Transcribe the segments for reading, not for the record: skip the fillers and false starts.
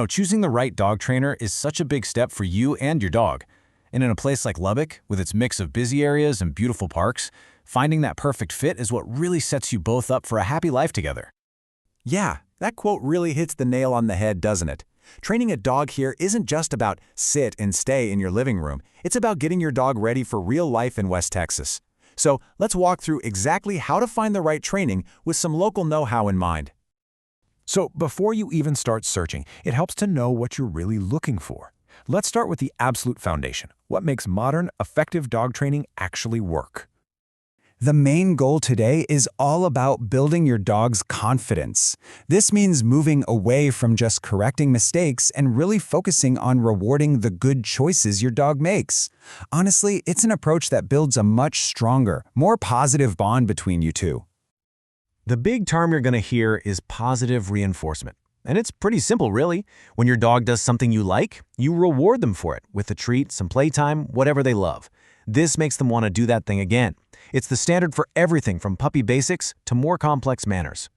Choosing the right dog trainer is such a big step for you and your dog. And in a place like Lubbock, with its mix of busy areas and beautiful parks, finding that perfect fit is what really sets you both up for a happy life together. Yeah, that quote really hits the nail on the head, doesn't it? Training a dog here isn't just about sit and stay in your living room. It's about getting your dog ready for real life in West Texas. So let's walk through exactly how to find the right training with some local know-how in mind. So before you even start searching, it helps to know what you're really looking for. Let's start with the absolute foundation: what makes modern, effective dog training actually work. The main goal today is all about building your dog's confidence. This means moving away from just correcting mistakes and really focusing on rewarding the good choices your dog makes. Honestly, it's an approach that builds a much stronger, more positive bond between you two. The big term you're going to hear is positive reinforcement. And it's pretty simple, really. When your dog does something you like, you reward them for it with a treat, some playtime, whatever they love. This makes them want to do that thing again. It's the standard for everything from puppy basics to more complex manners.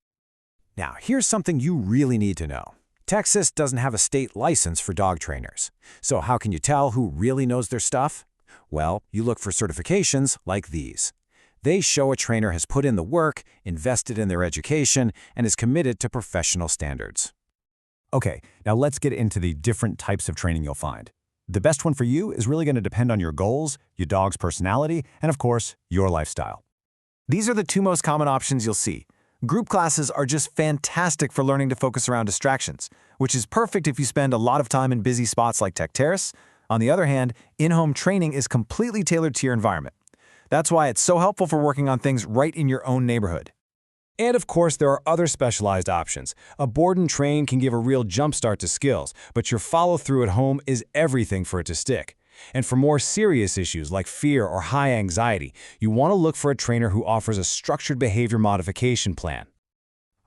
Now, here's something you really need to know. Texas doesn't have a state license for dog trainers. So how can you tell who really knows their stuff? Well, you look for certifications like these. They show a trainer has put in the work, invested in their education, and is committed to professional standards. Okay, now let's get into the different types of training you'll find. The best one for you is really going to depend on your goals, your dog's personality, and of course, your lifestyle. These are the two most common options you'll see. Group classes are just fantastic for learning to focus around distractions, which is perfect if you spend a lot of time in busy spots like Tech Terrace. On the other hand, in-home training is completely tailored to your environment. That's why it's so helpful for working on things right in your own neighborhood. And of course, there are other specialized options. A board and train can give a real jumpstart to skills, but your follow-through at home is everything for it to stick. And for more serious issues like fear or high anxiety, you want to look for a trainer who offers a structured behavior modification plan.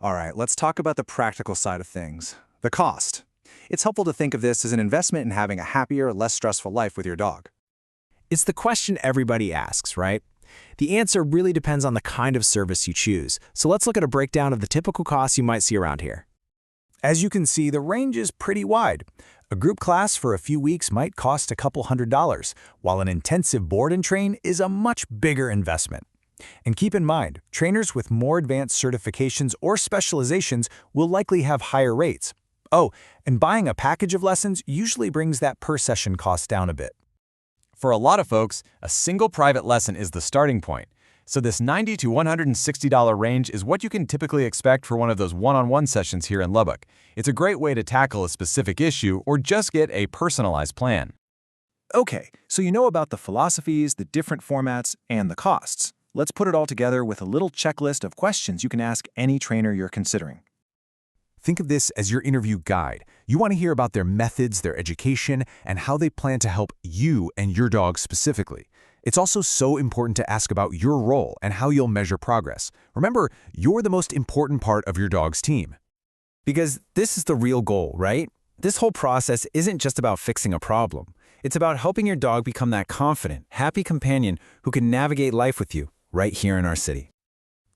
All right, let's talk about the practical side of things, the cost. It's helpful to think of this as an investment in having a happier, less stressful life with your dog. It's the question everybody asks, right? The answer really depends on the kind of service you choose, so let's look at a breakdown of the typical costs you might see around here. As you can see, the range is pretty wide. A group class for a few weeks might cost a couple $100s, while an intensive board and train is a much bigger investment. And keep in mind, trainers with more advanced certifications or specializations will likely have higher rates. Oh, and buying a package of lessons usually brings that per-session cost down a bit. For a lot of folks, a single private lesson is the starting point. So this $90 to $160 range is what you can typically expect for one of those one-on-one sessions here in Lubbock. It's a great way to tackle a specific issue or just get a personalized plan. Okay, so you know about the philosophies, the different formats, and the costs. Let's put it all together with a little checklist of questions you can ask any trainer you're considering. Think of this as your interview guide. You want to hear about their methods, their education, and how they plan to help you and your dog specifically. It's also so important to ask about your role and how you'll measure progress. Remember, you're the most important part of your dog's team. Because this is the real goal, right? This whole process isn't just about fixing a problem. It's about helping your dog become that confident, happy companion who can navigate life with you right here in our city.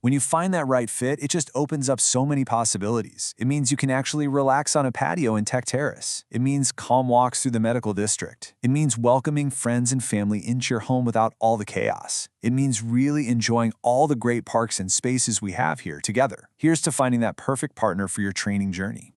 When you find that right fit, it just opens up so many possibilities. It means you can actually relax on a patio in Tech Terrace. It means calm walks through the medical district. It means welcoming friends and family into your home without all the chaos. It means really enjoying all the great parks and spaces we have here together. Here's to finding that perfect partner for your training journey.